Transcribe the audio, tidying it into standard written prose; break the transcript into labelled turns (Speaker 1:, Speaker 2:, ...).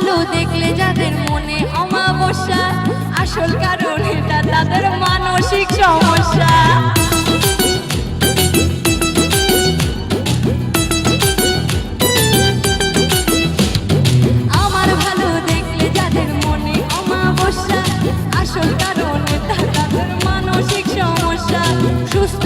Speaker 1: ভালো দেখলে যাদের মনে অমাবস্যা, আসল কারণ এটা তাদের মানসিক সমস্যা। আমার ভালো দেখলে যাদের মনে অমাবস্যা, আসল কারণ এটা তাদের মানসিক সমস্যা। সুস্থ